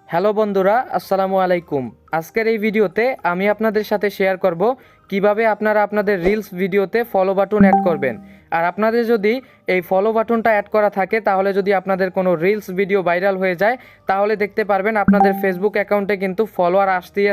Hello বন্ধুরা, আসসালামু আলাইকুম। আজকের এই ভিডিওতে আমি আপনাদের সাথে শেয়ার করব কিভাবে আপনারা আপনাদের রিলস ভিডিওতে ফলো বাটন অ্যাড করবেন। আর আপনাদের যদি এই ফলো বাটনটা অ্যাড করা থাকে, তাহলে যদি আপনাদের কোনো রিলস ভিডিও ভাইরাল হয়ে যায়, তাহলে দেখতে পারবেন আপনাদের ফেসবুক অ্যাকাউন্টে কিন্তু ফলোয়ার আসতেই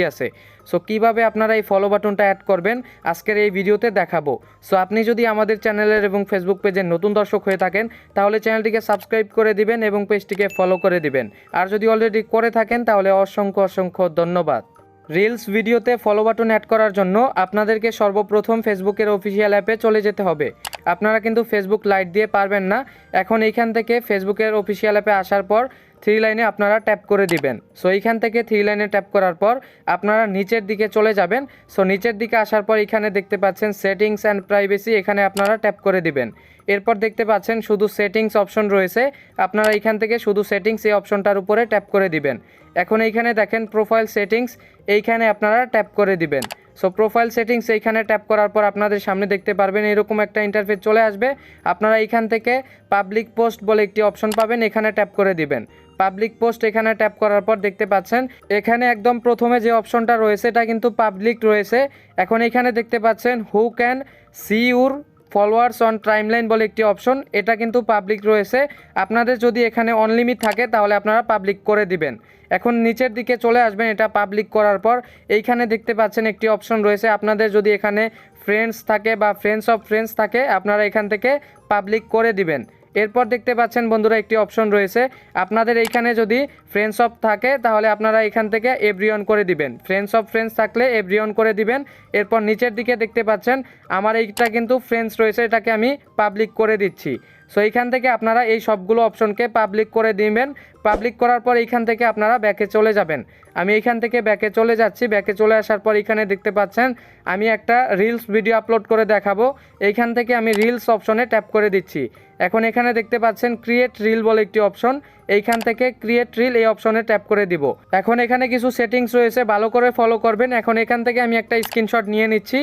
আছে। সো কীভাবে আপনারা এই ফলো বাটনটা অ্যাড করবেন আজকের এই ভিডিওতে দেখাবো। সো আপনি যদি আমাদের চ্যানেলের এবং ফেসবুক পেজের নতুন দর্শক হয়ে থাকেন, তাহলে চ্যানেলটিকে সাবস্ক্রাইব করে দিবেন এবং পেজটিকে ফলো করে দিবেন। আর যদি অলরেডি করে থাকেন তাহলে অসংখ্য ধন্যবাদ। রিলস ভিডিওতে ফলো বাটন অ্যাড করার জন্য আপনাদেরকে সর্বপ্রথম ফেসবুকের অফিসিয়াল অ্যাপে চলে যেতে হবে। আপনারা কিন্তু ফেসবুক লাইট দিয়ে পারবেন না। এখন এইখান থেকে ফেসবুকের অফিসিয়াল অ্যাপে আসার পর থ্রি লাইনে আপনারা ট্যাপ করে দিবেন। সো এইখান থেকে থ্রি লাইনে ট্যাপ করার পর আপনারা নিচের দিকে চলে যাবেন। সো নিচের দিকে আসার পর এখানে দেখতে পাচ্ছেন সেটিংস অ্যান্ড প্রাইভেসি, এখানে আপনারা ট্যাপ করে দিবেন। এরপর দেখতে পাচ্ছেন শুধু সেটিংস অপশন রয়েছে, আপনারা এইখান থেকে শুধু সেটিংস এই অপশনটার উপরে ট্যাপ করে দিবেন। এখন এইখানে দেখেন প্রোফাইল সেটিংস, এইখানে আপনারা ট্যাপ করে দিবেন। সো প্রোফাইল সেটিংস এইখানে ট্যাপ করার পর আপনাদের সামনে দেখতে পারবেন এরকম একটা ইন্টারফেস চলে আসবে। আপনারা এইখান থেকে পাবলিক পোস্ট বলে একটি অপশন পাবেন, এখানে ট্যাপ করে দিবেন। পাবলিক পোস্ট এখানে ট্যাপ করার পর দেখতে পাচ্ছেন এখানে একদম প্রথমে যে অপশনটা রয়েছে এটা কিন্তু পাবলিক রয়েছে। এখন এখানে দেখতে পাচ্ছেন who can see your followers on timeline বলে একটি অপশন, এটা কিন্তু পাবলিক রয়েছে। আপনাদের যদি এখানে অনলিমিট থাকে তাহলে আপনারা পাবলিক করে দিবেন। এখন নিচের দিকে চলে আসবেন, এটা পাবলিক করার পর এইখানে দেখতে পাচ্ছেন একটি অপশন রয়েছে। আপনাদের যদি এখানে ফ্রেন্ডস থাকে বা ফ্রেন্ডস অফ ফ্রেন্ডস থাকে, আপনারা এখান থেকে পাবলিক করে দিবেন। এরপর দেখতে পাচ্ছেন বন্ধুরা একটি অপশন রয়েছে, আপনাদের এইখানে যদি ফ্রেন্ডস অফ থাকে তাহলে আপনারা এখান থেকে এভরিওয়ান করে দিবেন। ফ্রেন্ডস অফ ফ্রেন্ডস থাকলে এভরিওয়ান করে দিবেন। এরপর নিচের দিকে দেখতে পাচ্ছেন আমার এইটা কিন্তু ফ্রেন্ডস রয়েছে, এটাকে আমি পাবলিক করে দিচ্ছি। সো এইখান থেকে আপনারা এই সবগুলো অপশনকে পাবলিক করে দিবেন। পাবলিক করার পর এইখান থেকে আপনারা ব্যাকে চলে যাবেন। আমি এইখান থেকে ব্যাকে চলে যাচ্ছি। ব্যাকে চলে আসার পর এখানে দেখতে পাচ্ছেন আমি একটা রিলস ভিডিও আপলোড করে দেখাবো। এইখান থেকে আমি রিলস অপশনে ট্যাপ করে দিচ্ছি। এখন এখানে দেখতে পাচ্ছেন ক্রিয়েট রিল বলে একটি অপশন, এইখান থেকে ক্রিয়েট রিল এই অপশনে ট্যাপ করে দিব। এখন এখানে কিছু সেটিংস রয়েছে, ভালো করে ফলো করবেন। এখন এখান থেকে আমি একটা স্ক্রিনশট নিয়ে নিচ্ছি,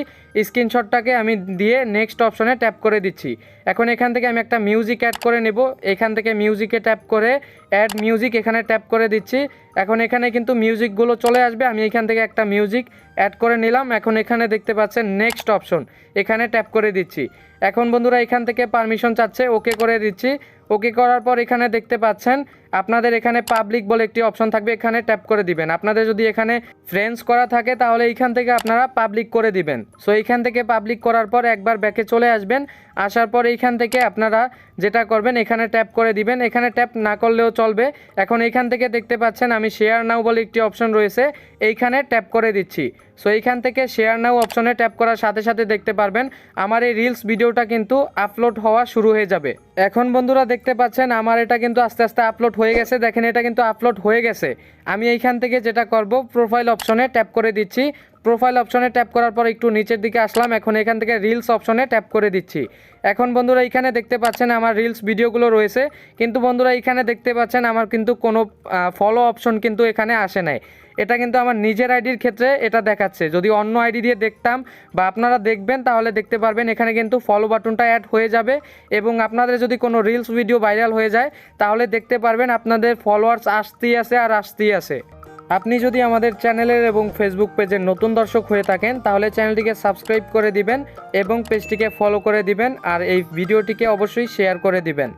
স্ক্রিনশটটাকে আমি দিয়ে নেক্সট অপশনে ট্যাপ করে দিচ্ছি। এখন এখান থেকে আমি একটা মিউজিক অ্যাড করে নেব, এখান থেকে মিউজিকে ট্যাপ করে অ্যাড মিউজিক এখানে ট্যাপ করে দিচ্ছি। এখন এখানে কিন্তু মিউজিকগুলো চলে আসবে, আমি এখান থেকে একটা মিউজিক অ্যাড করে নিলাম। এখন এখানে দেখতে পাচ্ছেন নেক্সট অপশন, এখানে ট্যাপ করে দিচ্ছি। এখন বন্ধুরা এখান থেকে পারমিশন চাচ্ছে, ওকে করে দিচ্ছি। ওকে করার পর এখানে দেখতে পাচ্ছেন আপনাদের এখানে পাবলিক বলে একটি অপশন থাকবে, এখানে ট্যাপ করে দিবেন। আপনাদের যদি এখানে ফ্রেন্ডস করা থাকে তাহলে এইখান থেকে আপনারা পাবলিক করে দিবেন। সো এইখান থেকে পাবলিক করার পর একবার ব্যাকে চলে আসবেন। আসার পর এইখান থেকে আপনারা যেটা করবেন এখানে ট্যাপ করে দিবেন, এখানে ট্যাপ না করলেও চলবে। এখন এইখান থেকে দেখতে পাচ্ছেন আমি শেয়ার নাও বলে একটি অপশন রয়েছে, এইখানে ট্যাপ করে দিচ্ছি। সো এইখান থেকে শেয়ার নাও অপশনে ট্যাপ করার সাথে সাথে দেখতে পারবেন আমার এই রিলস ভিডিওটা কিন্তু আপলোড হওয়া শুরু হয়ে যাবে। এখন বন্ধুরা দেখতে পাচ্ছেন আমার এটা কিন্তু আস্তে আস্তে আপলোড হয়ে গেছে। দেখেন এটা কিন্তু আপলোড হয়ে গেছে। আমি এইখান থেকে যেটা করব প্রোফাইল অপশনে ট্যাপ করে দিচ্ছি। প্রোফাইল অপশনে ট্যাপ করার পর একটু নিচের দিকে আসলাম, এখন এখান থেকে রিলস অপশনে ট্যাপ করে দিচ্ছি। এখন বন্ধুরা এখানে দেখতে পাচ্ছেন আমার রিলস ভিডিওগুলো রয়েছে, কিন্তু বন্ধুরা এখানে দেখতে পাচ্ছেন আমার কিন্তু কোনো ফলো অপশন কিন্তু এখানে আসে নাই। এটা কিন্তু আমার নিজের আইডির ক্ষেত্রে এটা দেখাচ্ছে। যদি অন্য আইডি দিয়ে দেখতাম বা আপনারা দেখবেন তাহলে দেখতে পারবেন এখানে কিন্তু ফলো বাটনটা অ্যাড হয়ে যাবে, এবং আপনাদের যদি কোনো রিলস ভিডিও ভাইরাল হয়ে যায় তাহলে দেখতে পারবেন আপনাদের ফলোয়ার্স আসতেই আছে। আপনি যদি আমাদের চ্যানেলের এবং ফেসবুক পেজের নতুন দর্শক হয়ে থাকেন তাহলে চ্যানেলটিকে সাবস্ক্রাইব করে দিবেন এবং পেজটিকে ফলো করে দিবেন, আর এই ভিডিওটিকে অবশ্যই শেয়ার করে দিবেন।